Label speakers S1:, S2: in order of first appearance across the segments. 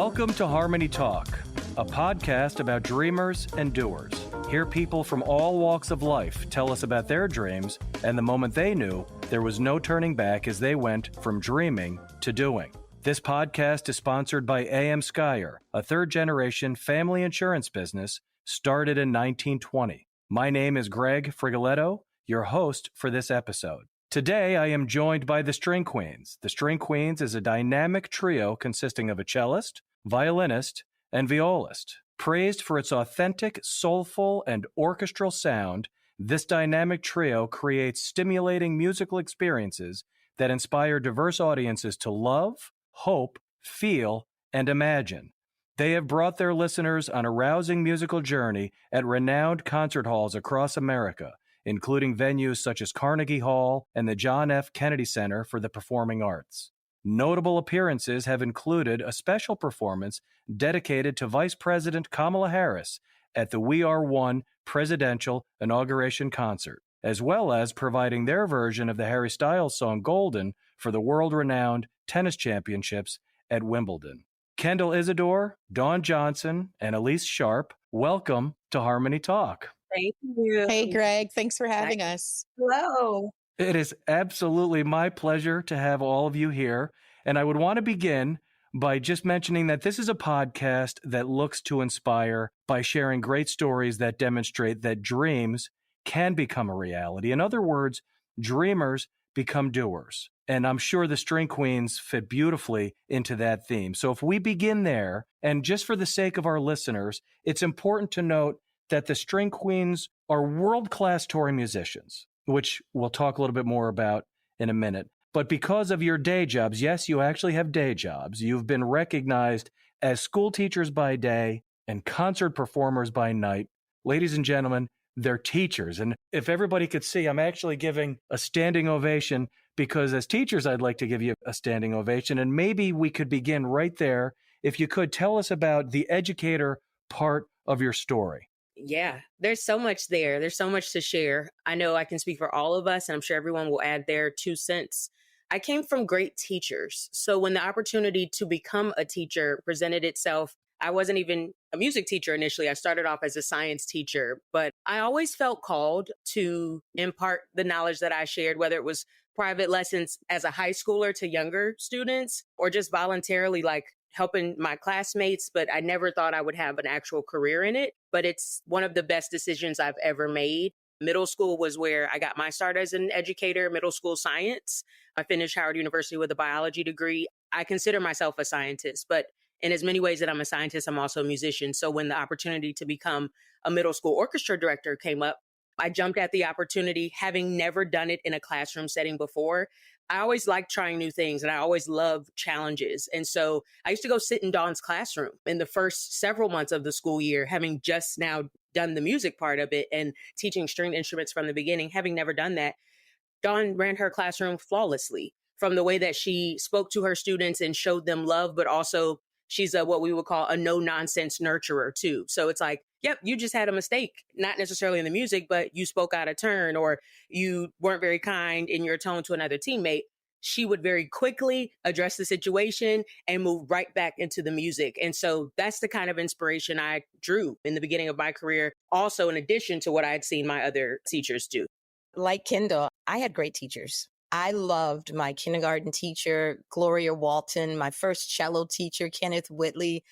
S1: Welcome to HarmonyTALK, a podcast about dreamers and doers. Hear people from all walks of life tell us about their dreams and the moment they knew there was no turning back as they went from dreaming to doing. This podcast is sponsored by AM Skyer, a third-generation family insurance business started in 1920. My name is Greg Frigoletto, your host for this episode. Today, I am joined by the String Queens. The String Queens is a dynamic trio consisting of a cellist, violinist, and violist. Praised for its authentic, soulful, and orchestral sound, this dynamic trio creates stimulating musical experiences that inspire diverse audiences to love, hope, feel, and imagine. They have brought their listeners on a rousing musical journey at renowned concert halls across America, including venues such as Carnegie Hall and the John F. Kennedy Center for the Performing Arts. Notable appearances have included a special performance dedicated to Vice President Kamala Harris at the We Are One presidential inauguration concert, as well as providing their version of the Harry Styles song Golden for the world-renowned tennis championships at Wimbledon. Kendall Isadore, Dawn Johnson, and Élise Sharp, welcome to HarmonyTALK.
S2: Thank you.
S3: Hey, Greg. Thanks for having us.
S2: Hello.
S1: It is absolutely my pleasure to have all of you here. And I would want to begin by just mentioning that this is a podcast that looks to inspire by sharing great stories that demonstrate that dreams can become a reality. In other words, dreamers become doers. And I'm sure the String Queens fit beautifully into that theme. So if we begin there, and just for the sake of our listeners, it's important to note that the String Queens are world-class touring musicians, which we'll talk a little bit more about in a minute. But because of your day jobs, yes, you actually have day jobs. You've been recognized as school teachers by day and concert performers by night. Ladies and gentlemen, they're teachers. And if everybody could see, I'm actually giving a standing ovation because as teachers, I'd like to give you a standing ovation. And maybe we could begin right there. If you could tell us about the educator part of your story.
S2: Yeah, there's so much there. There's so much to share. I know I can speak for all of us, and I'm sure everyone will add their 2 cents. I came from great teachers. So when the opportunity to become a teacher presented itself, I wasn't even a music teacher initially. I started off as a science teacher, but I always felt called to impart the knowledge that I shared, whether it was private lessons as a high schooler to younger students or just voluntarily like helping my classmates, but I never thought I would have an actual career in it. But it's one of the best decisions I've ever made. Middle school was where I got my start as an educator, middle school science. I finished Howard University with a biology degree. I consider myself a scientist, but in as many ways that I'm a scientist, I'm also a musician. So when the opportunity to become a middle school orchestra director came up, I jumped at the opportunity, having never done it in a classroom setting before. I always liked trying new things and I always loved challenges. And so I used to go sit in Dawn's classroom in the first several months of the school year, having just now done the music part of it and teaching stringed instruments from the beginning. Having never done that, Dawn ran her classroom flawlessly from the way that she spoke to her students and showed them love, but also she's what we would call a no-nonsense nurturer too. So it's like, yep, you just had a mistake, not necessarily in the music, but you spoke out of turn or you weren't very kind in your tone to another teammate. She would very quickly address the situation and move right back into the music. And so that's the kind of inspiration I drew in the beginning of my career, also in addition to what I had seen my other teachers do.
S3: Like Kendall, I had great teachers. I loved my kindergarten teacher, Gloria Walton, my first cello teacher, Kenneth Whitley.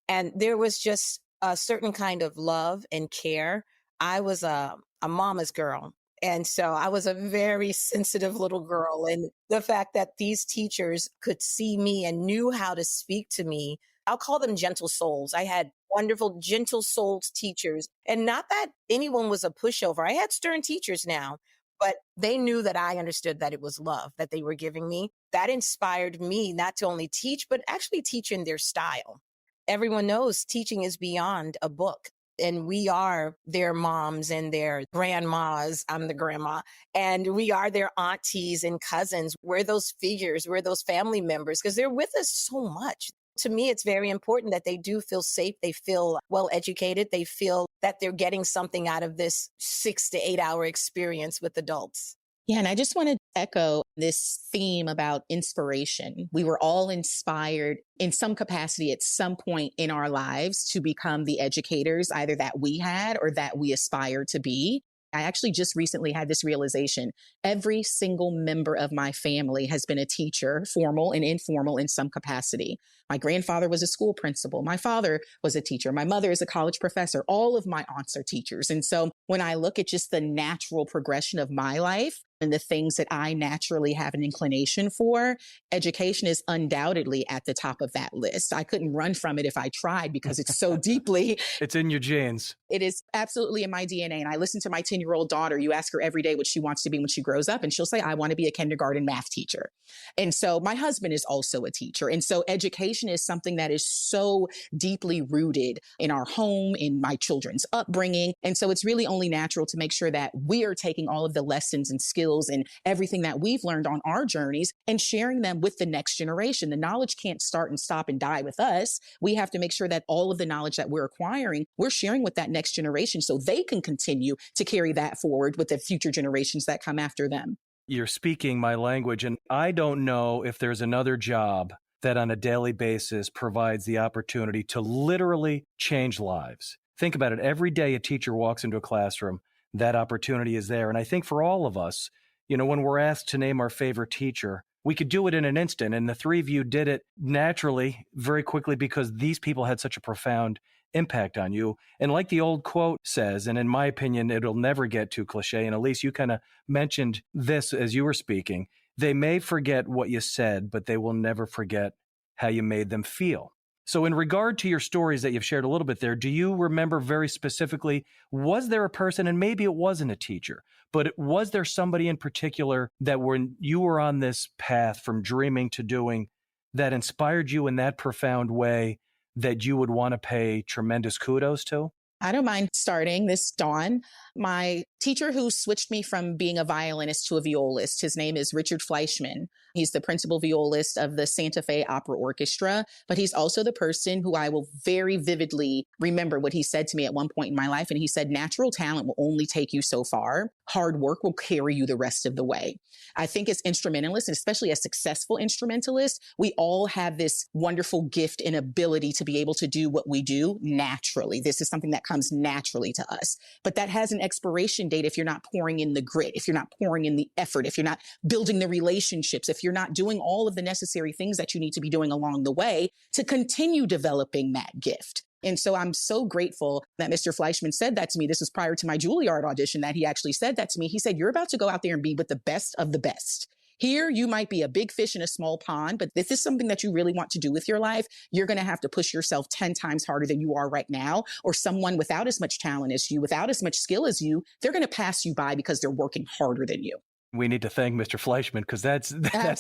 S3: And there was just a certain kind of love and care. I was a mama's girl. And so I was a very sensitive little girl. And the fact that these teachers could see me and knew how to speak to me, I'll call them gentle souls. I had wonderful, gentle souls teachers. And not that anyone was a pushover. I had stern teachers now, but they knew that I understood that it was love that they were giving me. That inspired me not to only teach, but actually teach in their style. Everyone knows teaching is beyond a book. And we are their moms and their grandmas. I'm the grandma. And we are their aunties and cousins. We're those figures. We're those family members because they're with us so much. To me, it's very important that they do feel safe. They feel well educated. They feel that they're getting something out of this 6 to 8 hour experience with adults.
S4: Yeah, and I just want to echo this theme about inspiration. We were all inspired in some capacity at some point in our lives to become the educators, either that we had or that we aspire to be. I actually just recently had this realization. Every single member of my family has been a teacher, formal and informal in some capacity. My grandfather was a school principal. My father was a teacher. My mother is a college professor. All of my aunts are teachers. And so when I look at just the natural progression of my life and the things that I naturally have an inclination for, education is undoubtedly at the top of that list. I couldn't run from it if I tried because it's so deeply.
S1: It's in your genes.
S4: It is absolutely in my DNA. And I listen to my 10-year-old daughter. You ask her every day what she wants to be when she grows up, and she'll say, I want to be a kindergarten math teacher. And so my husband is also a teacher. And so education is something that is so deeply rooted in our home, in my children's upbringing. And so it's really only natural to make sure that we are taking all of the lessons and skills and everything that we've learned on our journeys and sharing them with the next generation. The knowledge can't start and stop and die with us. We have to make sure that all of the knowledge that we're acquiring, we're sharing with that next generation so they can continue to carry that forward with the future generations that come after them.
S1: You're speaking my language, and I don't know if there's another job that on a daily basis provides the opportunity to literally change lives. Think about it. Every day a teacher walks into a classroom, that opportunity is there. And I think for all of us, when we're asked to name our favorite teacher, we could do it in an instant. And the three of you did it naturally, very quickly, because these people had such a profound impact on you. And like the old quote says, and in my opinion, it'll never get too cliche. And Élise, you kind of mentioned this as you were speaking. They may forget what you said, but they will never forget how you made them feel. So in regard to your stories that you've shared a little bit there, do you remember very specifically, was there a person, and maybe it wasn't a teacher, but was there somebody in particular that when you were on this path from dreaming to doing that inspired you in that profound way that you would want to pay tremendous kudos to?
S4: I don't mind starting this, Dawn. My teacher who switched me from being a violinist to a violist, his name is Richard Fleischman. He's the principal violist of the Santa Fe Opera Orchestra, but he's also the person who I will very vividly remember what he said to me at one point in my life. And he said, natural talent will only take you so far. Hard work will carry you the rest of the way. I think as instrumentalists, and especially as successful instrumentalists, we all have this wonderful gift and ability to be able to do what we do naturally. This is something that comes naturally to us, but that has an expiration date if you're not pouring in the grit, if you're not pouring in the effort, if you're not building the relationships, if you're not doing all of the necessary things that you need to be doing along the way to continue developing that gift. And so I'm so grateful that Mr. Fleischman said that to me. This was prior to my Juilliard audition that he actually said that to me. He said, you're about to go out there and be with the best of the best. Here, you might be a big fish in a small pond, but if this is something that you really want to do with your life, you're going to have to push yourself 10 times harder than you are right now, or someone without as much talent as you, without as much skill as you, they're going to pass you by because they're working harder than you.
S1: We need to thank Mr. Fleischman because that's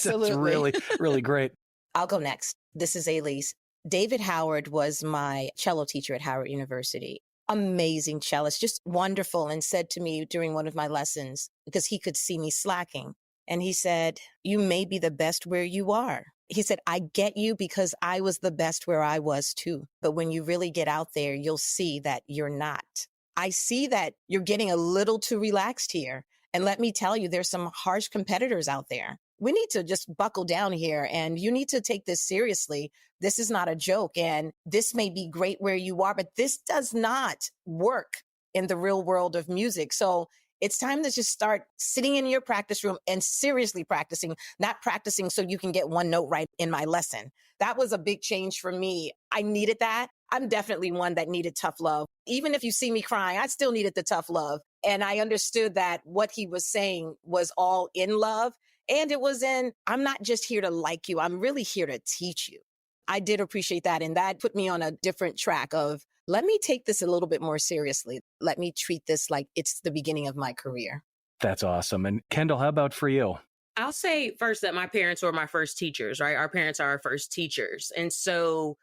S1: really, really great.
S3: I'll go next. This is Élise. David Howard was my cello teacher at Howard University. Amazing cellist, just wonderful, and said to me during one of my lessons, because he could see me slacking, and he said, you may be the best where you are. He said, I get you because I was the best where I was too. But when you really get out there, you'll see that you're not. I see that you're getting a little too relaxed here. And let me tell you, there's some harsh competitors out there. We need to just buckle down here, and you need to take this seriously. This is not a joke, and this may be great where you are, but this does not work in the real world of music. So it's time to just start sitting in your practice room and seriously practicing, not practicing so you can get one note right in my lesson. That was a big change for me. I needed that. I'm definitely one that needed tough love. Even if you see me crying, I still needed the tough love. And I understood that what he was saying was all in love. And it was I'm not just here to like you. I'm really here to teach you. I did appreciate that. And that put me on a different track of, let me take this a little bit more seriously. Let me treat this like it's the beginning of my career.
S1: That's awesome. And Kendall, how about for you?
S2: I'll say first that my parents were my first teachers, right? Our parents are our first teachers. And so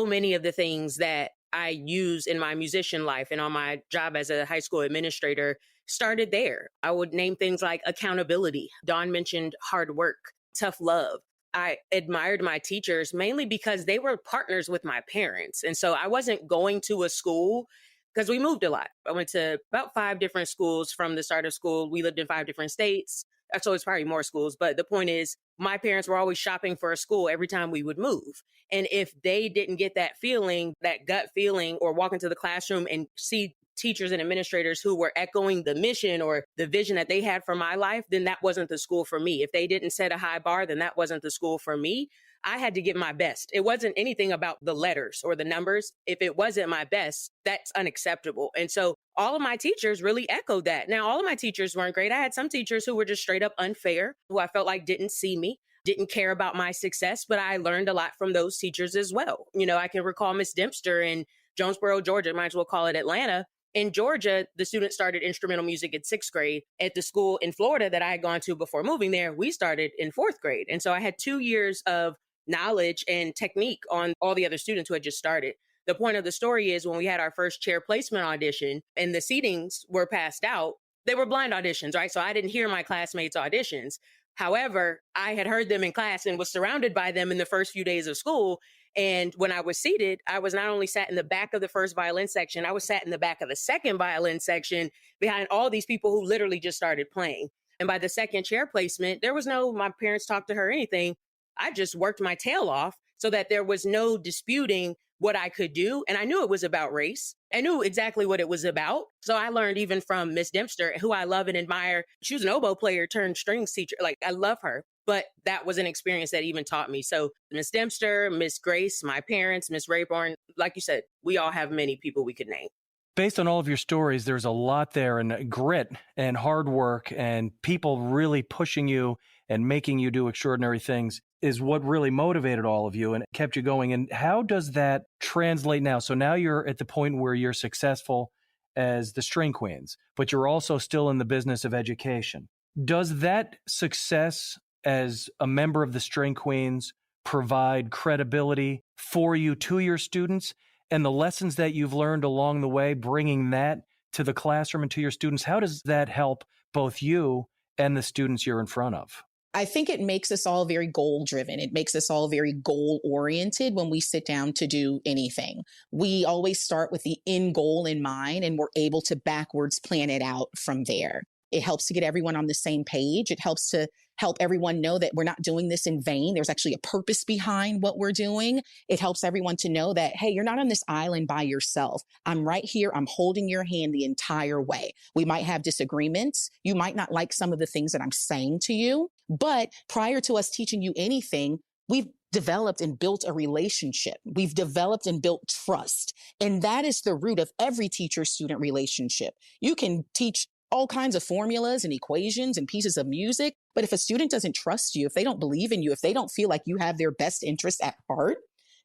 S2: many of the things that I use in my musician life and on my job as a high school administrator started there. I would name things like accountability. Dawn mentioned hard work, tough love. I admired my teachers mainly because they were partners with my parents. And so I wasn't going to a school because we moved a lot. I went to about 5 different schools from the start of school. We lived in 5 different states. So it's probably more schools. But the point is, my parents were always shopping for a school every time we would move. And if they didn't get that feeling, that gut feeling, or walk into the classroom and see teachers and administrators who were echoing the mission or the vision that they had for my life, then that wasn't the school for me. If they didn't set a high bar, then that wasn't the school for me. I had to give my best. It wasn't anything about the letters or the numbers. If it wasn't my best, that's unacceptable. And so all of my teachers really echoed that. Now, all of my teachers weren't great. I had some teachers who were just straight up unfair, who I felt like didn't see me, didn't care about my success, but I learned a lot from those teachers as well. I can recall Miss Dempster in Jonesboro, Georgia, might as well call it Atlanta. In Georgia, the students started instrumental music in 6th grade. At the school in Florida that I had gone to before moving there, we started in 4th grade. And so I had 2 years of knowledge and technique on all the other students who had just started. The point of the story is when we had our first chair placement audition and the seatings were passed out, they were blind auditions, right? So I didn't hear my classmates' auditions. However, I had heard them in class and was surrounded by them in the first few days of school. And when I was seated, I was not only sat in the back of the first violin section, I was sat in the back of the second violin section behind all these people who literally just started playing. And by the second chair placement, there was my parents talked to her or anything. I just worked my tail off so that there was no disputing what I could do. And I knew it was about race. I knew exactly what it was about. So I learned even from Miss Dempster, who I love and admire. She was an oboe player turned strings teacher. Like, I love her. But that was an experience that even taught me. So Miss Dempster, Miss Grace, my parents, Miss Rayborn, like you said, we all have many people we could name.
S1: Based on all of your stories, there's a lot there, and grit and hard work and people really pushing you and making you do extraordinary things is what really motivated all of you and kept you going. And how does that translate now? So now you're at the point where you're successful as the string queens, but you're also still in the business of education. Does that success as a member of the string queens provide credibility for you to your students, and the lessons that you've learned along the way, bringing that to the classroom and to your students? How does that help both you and the students you're in front of?
S4: I think it makes us all very goal driven. It makes us all very goal oriented when we sit down to do anything. We always start with the end goal in mind, and we're able to backwards plan it out from there. It helps to get everyone on the same page. It helps to help everyone know that we're not doing this in vain. There's actually a purpose behind what we're doing. It helps everyone to know that, hey, you're not on this island by yourself. I'm right here. I'm holding your hand the entire way. We might have disagreements. You might not like some of the things that I'm saying to you, but prior to us teaching you anything, we've developed and built a relationship. We've developed and built trust. And that is the root of every teacher-student relationship. You can teach all kinds of formulas and equations and pieces of music. But if a student doesn't trust you, if they don't believe in you, if they don't feel like you have their best interest at heart,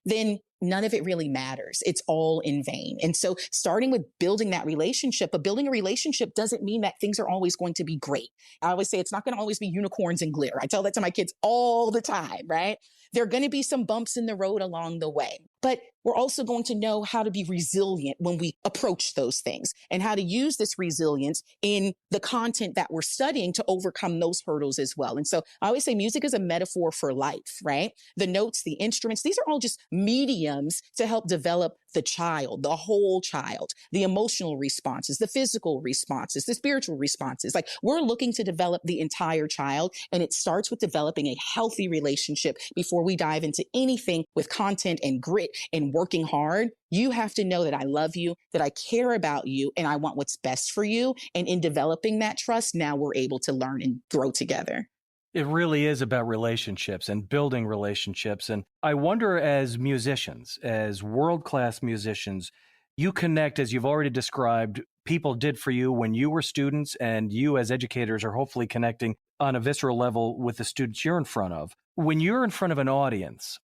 S4: then none of it really matters. It's all in vain. And so starting with building that relationship, but building a relationship doesn't mean that things are always going to be great. I always say it's not going to always be unicorns and glitter. I tell that to my kids all the time, right? There are going to be some bumps in the road along the way, but we're also going to know how to be resilient when we approach those things and how to use this resilience in the content that we're studying to overcome those hurdles as well. And so I always say music is a metaphor for life, right? The notes, the instruments, these are all just mediums to help develop the child, the whole child, the emotional responses, the physical responses, the spiritual responses. Like, we're looking to develop the entire child, and it starts with developing a healthy relationship before we dive into anything with content and grit and working hard. You have to know that I love you, that I care about you, and I want what's best for you. And in developing that trust, now we're able to learn and grow together.
S1: It really is about relationships and building relationships. And I wonder, as musicians, as world-class musicians, you connect, as you've already described, people did for you when you were students, and you as educators are hopefully connecting on a visceral level with the students you're in front of. When you're in front of an audience,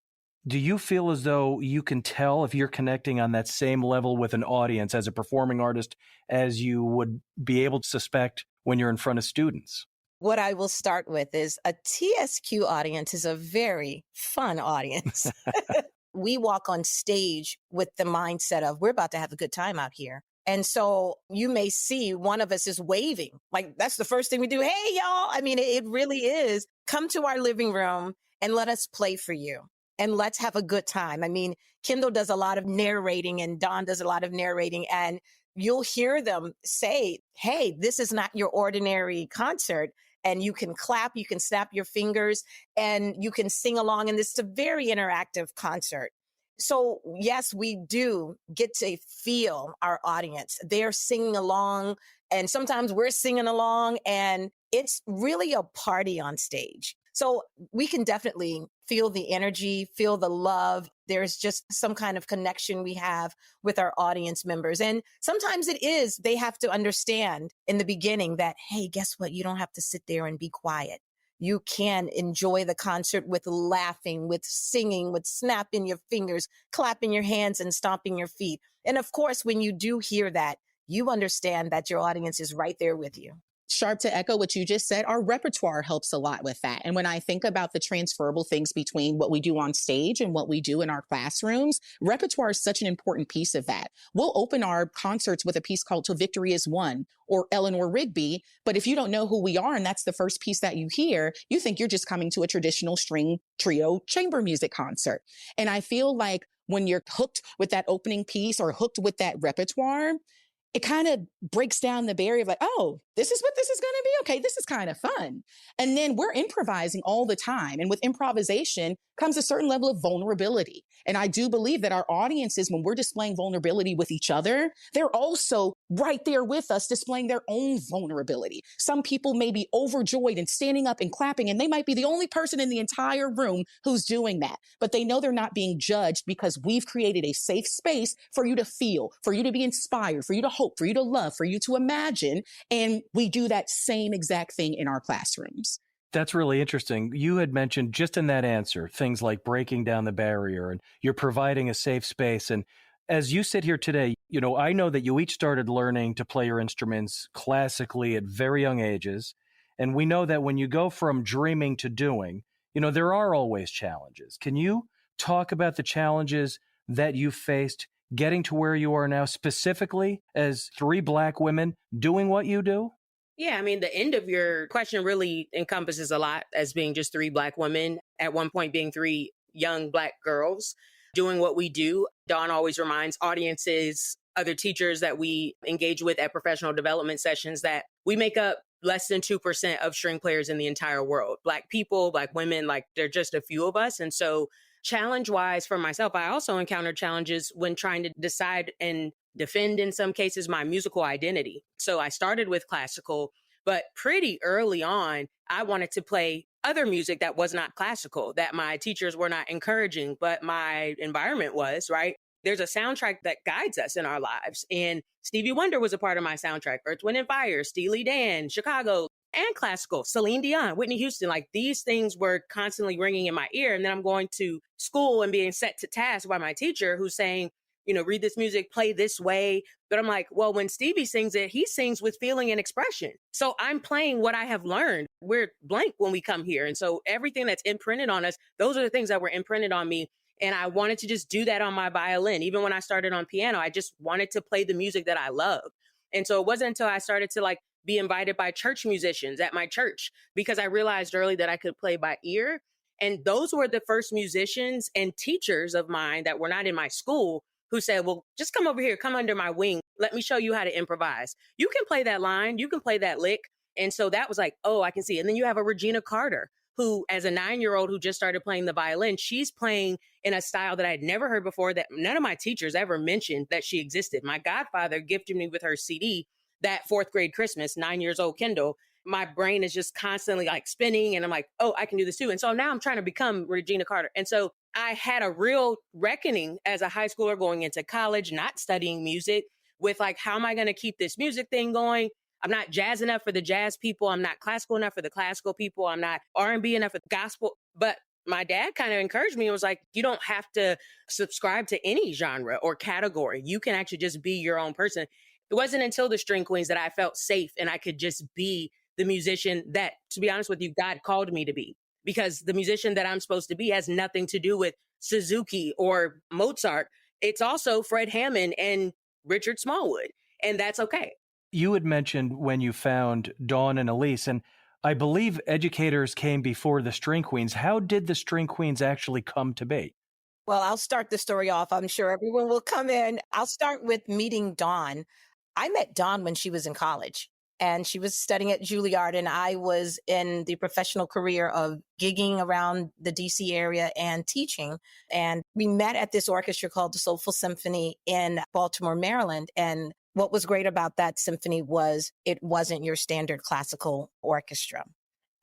S1: do you feel as though you can tell if you're connecting on that same level with an audience as a performing artist as you would be able to suspect when you're in front of students?
S3: What I will start with is a TSQ audience is a very fun audience. We walk on stage with the mindset of we're about to have a good time out here. And so you may see one of us is waving. Like, that's the first thing we do. Hey, y'all. I mean, it really is. Come to our living room and let us play for you. And let's have a good time. I mean, Kendall does a lot of narrating and Don does a lot of narrating, and you'll hear them say, hey, this is not your ordinary concert. and you can clap, you can snap your fingers, and you can sing along. And this is a very interactive concert. So yes, we do get to feel our audience. They're singing along, and sometimes we're singing along, and it's really a party on stage. So we can definitely feel the energy, feel the love. There's just some kind of connection we have with our audience members. And sometimes it is, they have to understand in the beginning that, hey, guess what? You don't have to sit there and be quiet. You can enjoy the concert with laughing, with singing, with snapping your fingers, clapping your hands, and stomping your feet. And of course, when you do hear that, you understand that your audience is right there with you.
S4: Sharp, to echo what you just said, our repertoire helps a lot with that. And when I think about the transferable things between what we do on stage and what we do in our classrooms, repertoire is such an important piece of that. We'll open our concerts with a piece called Till Victory Is Won or Eleanor Rigby. But if you don't know who we are and that's the first piece that you hear, you think you're just coming to a traditional string trio chamber music concert. And I feel like when you're hooked with that opening piece or hooked with that repertoire, it kind of breaks down the barrier of like, oh, this is what this is going to be. Okay, this is kind of fun. And then we're improvising all the time. And with improvisation comes a certain level of vulnerability. And I do believe that our audiences, when we're displaying vulnerability with each other, they're also right there with us displaying their own vulnerability. Some people may be overjoyed and standing up and clapping, and they might be the only person in the entire room who's doing that. But they know they're not being judged because we've created a safe space for you to feel, for you to be inspired, for you to hope, for you to love, for you to imagine. And we do that same exact thing in our classrooms.
S1: That's really interesting. You had mentioned just in that answer, things like breaking down the barrier and you're providing a safe space. And as you sit here today, I know that you each started learning to play your instruments classically at very young ages. And we know that when you go from dreaming to doing, there are always challenges. Can you talk about the challenges that you faced getting to where you are now, specifically as 3 Black women doing what you do?
S2: Yeah, I mean, the end of your question really encompasses a lot as being just 3 Black women, at one point being 3 young Black girls doing what we do. Dawn always reminds audiences, other teachers that we engage with at professional development sessions, that we make up less than 2% of string players in the entire world. Black people, Black women, like they're just a few of us. And so challenge-wise for myself, I also encountered challenges when trying to decide and defend, in some cases, my musical identity. So I started with classical, but pretty early on, I wanted to play other music that was not classical, that my teachers were not encouraging, but my environment was, right? There's a soundtrack that guides us in our lives. And Stevie Wonder was a part of my soundtrack. Earth, Wind & Fire, Steely Dan, Chicago, and classical, Celine Dion, Whitney Houston. Like, these things were constantly ringing in my ear. And then I'm going to school and being set to task by my teacher who's saying, read this music, play this way. But I'm like, well, when Stevie sings it, he sings with feeling and expression. So I'm playing what I have learned. We're blank when we come here. And so everything that's imprinted on us, those are the things that were imprinted on me. And I wanted to just do that on my violin. Even when I started on piano, I just wanted to play the music that I love. And so it wasn't until I started to be invited by church musicians at my church, because I realized early that I could play by ear. And those were the first musicians and teachers of mine that were not in my school who said, well, just come over here, come under my wing. Let me show you how to improvise. You can play that line, you can play that lick. And so that was like, oh, I can see. And then you have a Regina Carter, who, as a 9-year-old who just started playing the violin, she's playing in a style that I had never heard before, that none of my teachers ever mentioned that she existed. My godfather gifted me with her CD that 4th grade Christmas, 9 years old Kendall. My brain is just constantly spinning, and I'm like, oh, I can do this too. And so now I'm trying to become Regina Carter. And so I had a real reckoning as a high schooler going into college, not studying music, with how am I going to keep this music thing going? I'm not jazz enough for the jazz people. I'm not classical enough for the classical people. I'm not R&B enough for the gospel. But my dad kind of encouraged me and was like, you don't have to subscribe to any genre or category. You can actually just be your own person. It wasn't until the String Queens that I felt safe and I could just be the musician that, to be honest with you, God called me to be. Because the musician that I'm supposed to be has nothing to do with Suzuki or Mozart. It's also Fred Hammond and Richard Smallwood. And that's okay.
S1: You had mentioned when you found Dawn and Élise, and I believe educators came before the String Queens. How did the String Queens actually come to be?
S3: Well, I'll start the story off. I'm sure everyone will come in. I'll start with meeting Dawn. I met Dawn when she was in college. and she was studying at Juilliard, and I was in the professional career of gigging around the DC area and teaching. And we met at this orchestra called the Soulful Symphony in Baltimore, Maryland. And what was great about that symphony was it wasn't your standard classical orchestra.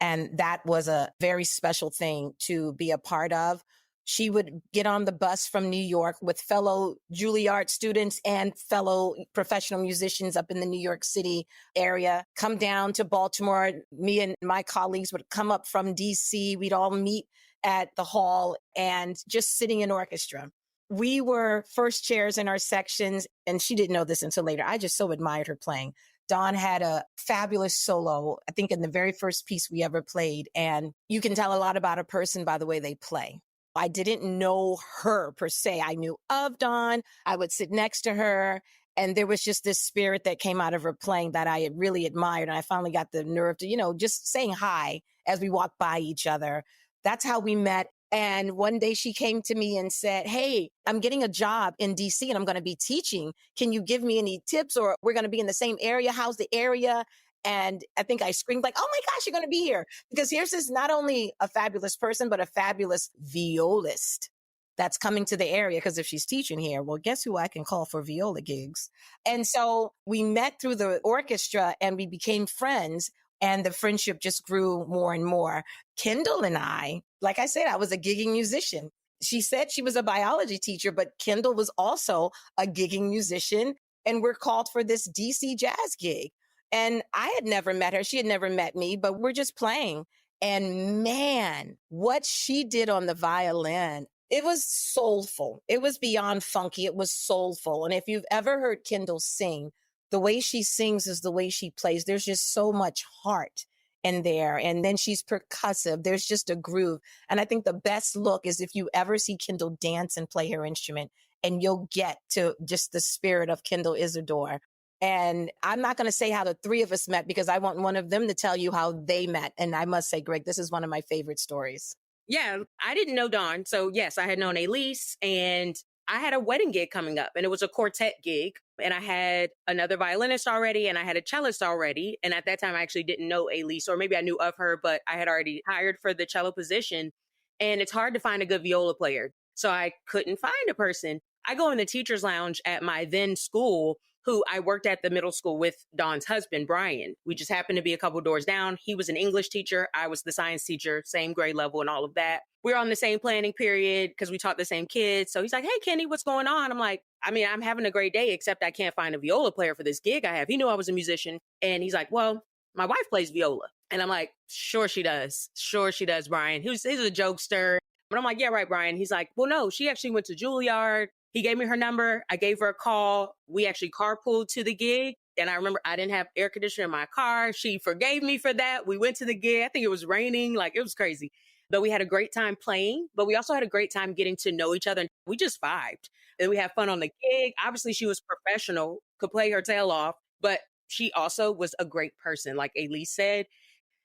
S3: And that was a very special thing to be a part of. She would get on the bus from New York with fellow Juilliard students and fellow professional musicians up in the New York City area, come down to Baltimore. Me and my colleagues would come up from DC. We'd all meet at the hall and just sitting in orchestra. We were first chairs in our sections, and she didn't know this until later. I just so admired her playing. Dawn had a fabulous solo, I think in the very first piece we ever played. And you can tell a lot about a person by the way they play. I didn't know her per se. I knew of Dawn. I would sit next to her. And there was just this spirit that came out of her playing that I had really admired. And I finally got the nerve to, just saying hi as we walked by each other. That's how we met. And one day she came to me and said, "Hey, I'm getting a job in DC and I'm going to be teaching. Can you give me any tips, or we're going to be in the same area? How's the area?" And I think I screamed like, "Oh my gosh, you're going to be here." Because here's this not only a fabulous person, but a fabulous violist that's coming to the area. Because if she's teaching here, well, guess who I can call for viola gigs? And so we met through the orchestra and we became friends. And the friendship just grew more and more. Kendall and I, like I said, I was a gigging musician. She said she was a biology teacher, but Kendall was also a gigging musician. And we're called for this DC jazz gig. And I had never met her. She had never met me, but we're just playing. And man, what she did on the violin, it was soulful. It was beyond funky. It was soulful. And if you've ever heard Kendall sing, the way she sings is the way she plays. There's just so much heart in there. And then she's percussive. There's just a groove. And I think the best look is if you ever see Kendall dance and play her instrument, and you'll get to just the spirit of Kendall Isadore. And I'm not going to say how the three of us met because I want one of them to tell you how they met. And I must say, Greg, this is one of my favorite stories.
S2: Yeah, I didn't know Dawn. So yes, I had known Élise, and I had a wedding gig coming up, and it was a quartet gig. And I had another violinist already, and I had a cellist already. And at that time, I actually didn't know Élise, or maybe I knew of her, but I had already hired for the cello position. And it's hard to find a good viola player. So I couldn't find a person. I go in the teacher's lounge at my then school, who I worked at the middle school with Dawn's husband, Brian. We just happened to be a couple doors down. He was an English teacher. I was the science teacher, same grade level and all of that. We were on the same planning period because we taught the same kids. So he's like, "Hey, Kenny, what's going on?" I'm like, I'm having a great day, except I can't find a viola player for this gig I have. He knew I was a musician. And he's like, "Well, my wife plays viola." And I'm like, "Sure she does. Sure she does, Brian." He's a jokester. But I'm like, "Yeah, right, Brian." He's like, "Well, no, she actually went to Juilliard." He gave me her number. I gave her a call. We actually carpooled to the gig. And I remember I didn't have air conditioner in my car. She forgave me for that. We went to the gig. I think it was raining. Like, it was crazy. But we had a great time playing. But we also had a great time getting to know each other. We just vibed. And we had fun on the gig. Obviously, she was professional, could play her tail off. But she also was a great person, like Élise said.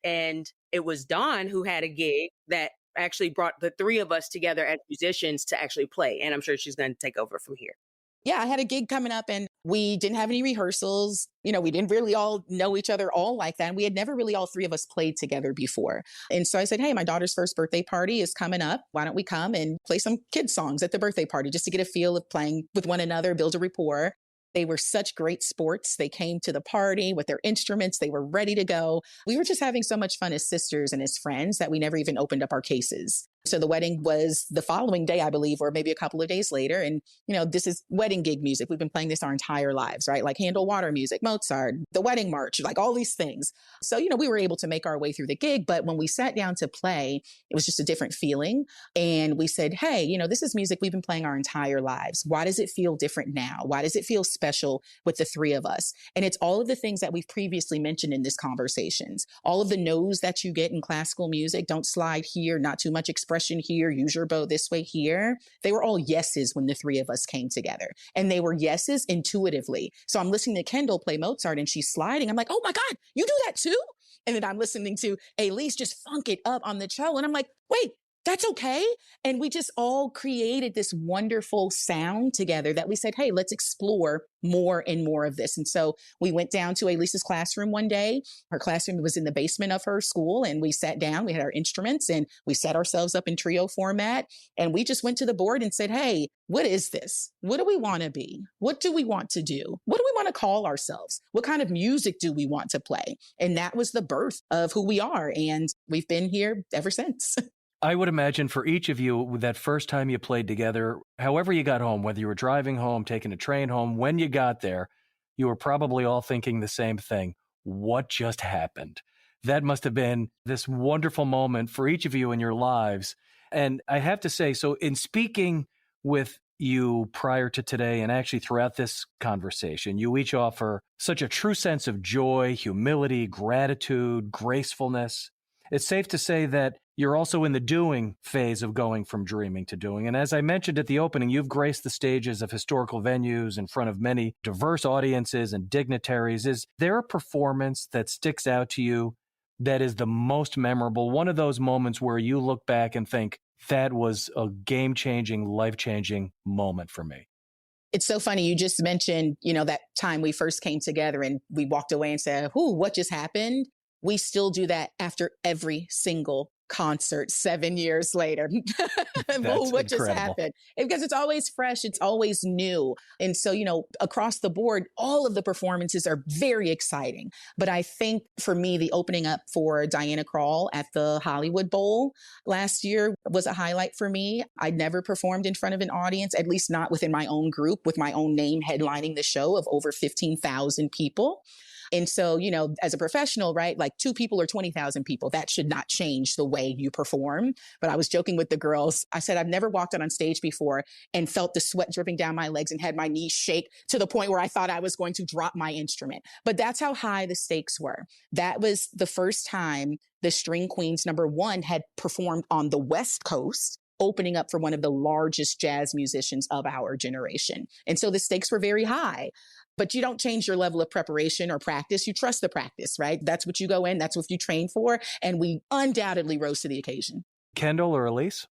S2: And it was Dawn who had a gig that actually brought the three of us together as musicians to actually play. And I'm sure she's going to take over from here.
S4: Yeah, I had a gig coming up and we didn't have any rehearsals. We didn't really all know each other all like that. And we had never really all three of us played together before. And so I said, "Hey, my daughter's first birthday party is coming up. Why don't we come and play some kids songs at the birthday party just to get a feel of playing with one another, build a rapport." They were such great sports. They came to the party with their instruments. They were ready to go. We were just having so much fun as sisters and as friends that we never even opened up our cases. So the wedding was the following day, I believe, or maybe a couple of days later. And, this is wedding gig music. We've been playing this our entire lives, right? Like Handel Water music, Mozart, the wedding march, like all these things. So, we were able to make our way through the gig. But when we sat down to play, it was just a different feeling. And we said, "Hey, this is music we've been playing our entire lives. Why does it feel different now? Why does it feel special with the three of us?" And it's all of the things that we've previously mentioned in this conversations. All of the no's that you get in classical music, don't slide here, not too much expression here, use your bow this way here. They were all yeses when the three of us came together. And they were yeses intuitively. So I'm listening to Kendall play Mozart and she's sliding. I'm like, "Oh my God, you do that too?" And then I'm listening to Élise just funk it up on the cello. And I'm like, "Wait, that's okay. And we just all created this wonderful sound together that we said, hey, let's explore more and more of this. And so we went down to Elise's classroom one day. Her classroom was in the basement of her school, and we sat down, we had our instruments, and we set ourselves up in trio format. And we just went to the board and said, hey, what is this? What do we want to be? What do we want to do? What do we want to call ourselves? What kind of music do we want to play? And that was the birth of who we are. And we've been here ever since.
S1: I would imagine for each of you, that first time you played together, however you got home, whether you were driving home, taking a train home, when you got there, you were probably all thinking the same thing. What just happened? That must have been this wonderful moment for each of you in your lives. And I have to say, so in speaking with you prior to today and actually throughout this conversation, you each offer such a true sense of joy, humility, gratitude, gracefulness. It's safe to say that you're also in the doing phase of going from dreaming to doing. And as I mentioned at the opening, you've graced the stages of historical venues in front of many diverse audiences and dignitaries. Is there a performance that sticks out to you that is the most memorable? One of those moments where you look back and think, that was a game-changing, life-changing moment for me.
S4: It's so funny. You just mentioned, that time we first came together and we walked away and said, what just happened? We still do that after every single concert 7 years later. What just happened? Because it's always fresh. It's always new. And so, across the board, all of the performances are very exciting. But I think for me, the opening up for Diana Krall at the Hollywood Bowl last year was a highlight for me. I'd never performed in front of an audience, at least not within my own group, with my own name headlining the show of over 15,000 people. And so, as a professional, right, like 2 people or 20,000 people, that should not change the way you perform. But I was joking with the girls. I said, I've never walked out on stage before and felt the sweat dripping down my legs and had my knees shake to the point where I thought I was going to drop my instrument. But that's how high the stakes were. That was the first time the String Queens #1 had performed on the West Coast, opening up for one of the largest jazz musicians of our generation. And so the stakes were very high. But you don't change your level of preparation or practice. You trust the practice, right? That's what you go in. That's what you train for. And we undoubtedly rose to the occasion.
S1: Kendall or Élise?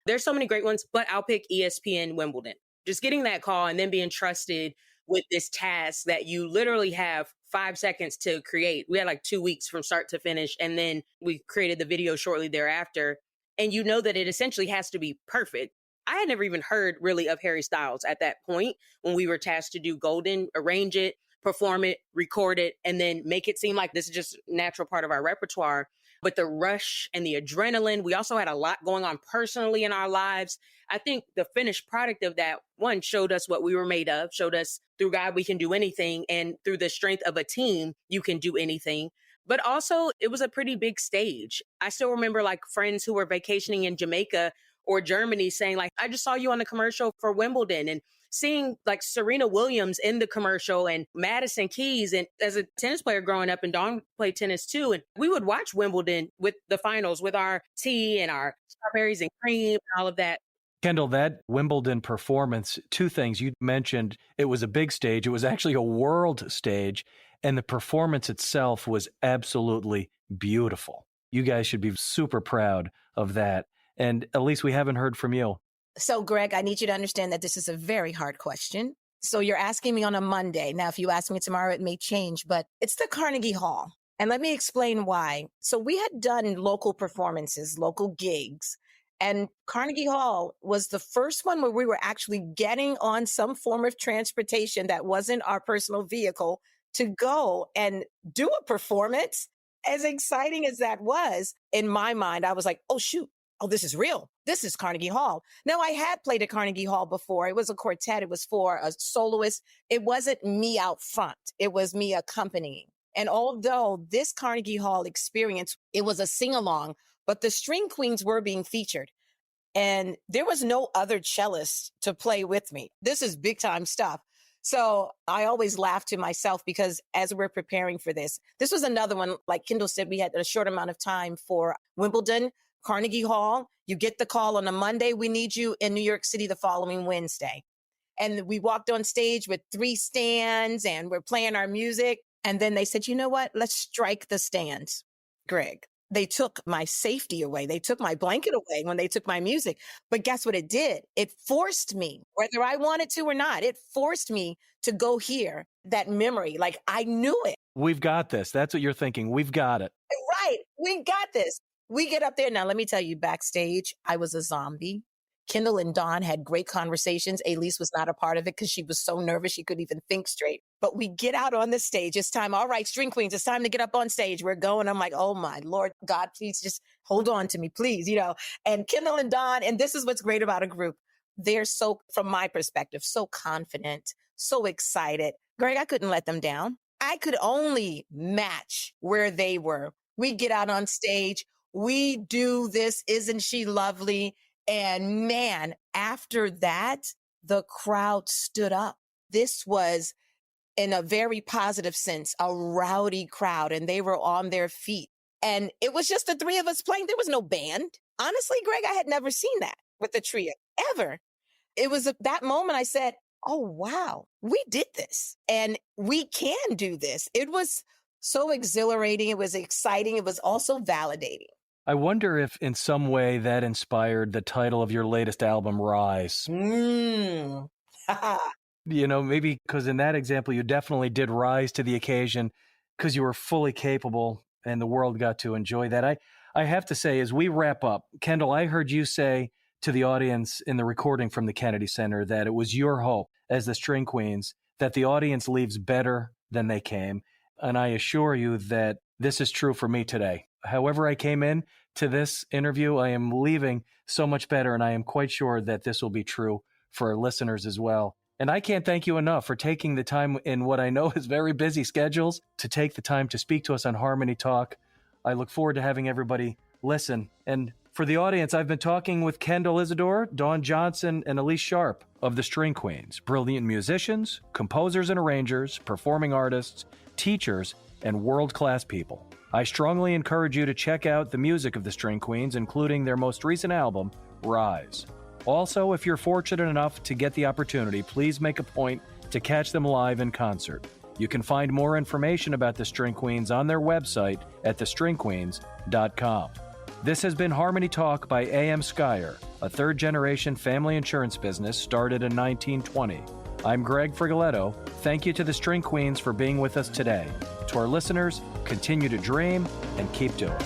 S2: There's so many great ones, but I'll pick ESPN Wimbledon. Just getting that call and then being trusted with this task that you literally have 5 seconds to create. We had like 2 weeks from start to finish. And then we created the video shortly thereafter. And you know that it essentially has to be perfect. I had never even heard really of Harry Styles at that point when we were tasked to do Golden, arrange it, perform it, record it, and then make it seem like this is just a natural part of our repertoire. But the rush and the adrenaline, we also had a lot going on personally in our lives. I think the finished product of that, one, showed us what we were made of, showed us through God we can do anything, and through the strength of a team, you can do anything. But also, it was a pretty big stage. I still remember like friends who were vacationing in Jamaica or Germany saying like, I just saw you on the commercial for Wimbledon, and seeing like Serena Williams in the commercial and Madison Keys. And as a tennis player growing up, and Dawn played tennis too. And we would watch Wimbledon with the finals with our tea and our strawberries and cream and all of that.
S1: Kendall, that Wimbledon performance, 2 things. You mentioned it was a big stage. It was actually a world stage. And the performance itself was absolutely beautiful. You guys should be super proud of that. And Élise, we haven't heard from you.
S3: So, Greg, I need you to understand that this is a very hard question. So you're asking me on a Monday. Now, if you ask me tomorrow, it may change, but it's the Carnegie Hall. And let me explain why. So we had done local performances, local gigs, and Carnegie Hall was the first one where we were actually getting on some form of transportation that wasn't our personal vehicle to go and do a performance. As exciting as that was, in my mind, I was like, oh, shoot. Oh, this is real. This is Carnegie Hall. Now, I had played at Carnegie Hall before. It was a quartet. It was for a soloist. It wasn't me out front. It was me accompanying. And although this Carnegie Hall experience, it was a sing-along, but the String Queens were being featured. And there was no other cellist to play with me. This is big time stuff. So I always laugh to myself because as we're preparing for this was another one, like Kendall said, we had a short amount of time for Wimbledon. Carnegie Hall, you get the call on a Monday, we need you in New York City the following Wednesday. And we walked on stage with 3 stands and we're playing our music. And then they said, you know what? Let's strike the stands, Greg. They took my safety away. They took my blanket away when they took my music. But guess what it did? It forced me, whether I wanted to or not, it forced me to go hear that memory. Like I knew it.
S1: We've got this. That's what you're thinking. We've got it.
S3: Right. We got this. We get up there. Now, let me tell you, backstage, I was a zombie. Kendall and Dawn had great conversations. Élise was not a part of it because she was so nervous she couldn't even think straight. But we get out on the stage. It's time. All right, string queens, it's time to get up on stage. We're going. I'm like, oh my Lord, God, please just hold on to me, please. And Kendall and Dawn, and this is what's great about a group. They're so, from my perspective, so confident, so excited. Greg, I couldn't let them down. I could only match where they were. We get out on stage. We do this. Isn't she lovely? And man, after that, the crowd stood up. This was, in a very positive sense, a rowdy crowd, and they were on their feet. And it was just the three of us playing. There was no band. Honestly, Greg, I had never seen that with the trio, ever. It was at that moment I said, oh, wow, we did this and we can do this. It was so exhilarating. It was exciting. It was also validating.
S1: I wonder if in some way that inspired the title of your latest album, Rise.
S3: Maybe
S1: Because in that example, you definitely did rise to the occasion because you were fully capable and the world got to enjoy that. I have to say, as we wrap up, Kendall, I heard you say to the audience in the recording from the Kennedy Center that it was your hope as the String Queens that the audience leaves better than they came. And I assure you that this is true for me today. However I came in to this interview, I am leaving so much better, and I am quite sure that this will be true for our listeners as well. And I can't thank you enough for taking the time in what I know is very busy schedules to take the time to speak to us on Harmony Talk. I look forward to having everybody listen. And for the audience, I've been talking with Kendall Isadore, Dawn Johnson, and Élise Sharp of the String Queens, brilliant musicians, composers and arrangers, performing artists, teachers, and world-class people. I strongly encourage you to check out the music of the String Queens, including their most recent album, Rise. Also, if you're fortunate enough to get the opportunity, please make a point to catch them live in concert. You can find more information about the String Queens on their website at thestringqueens.com. This has been Harmony Talk by A.M. Skyer, a third-generation family insurance business started in 1920. I'm Greg Frigoletto. Thank you to the String Queens for being with us today. To our listeners, continue to dream and keep doing.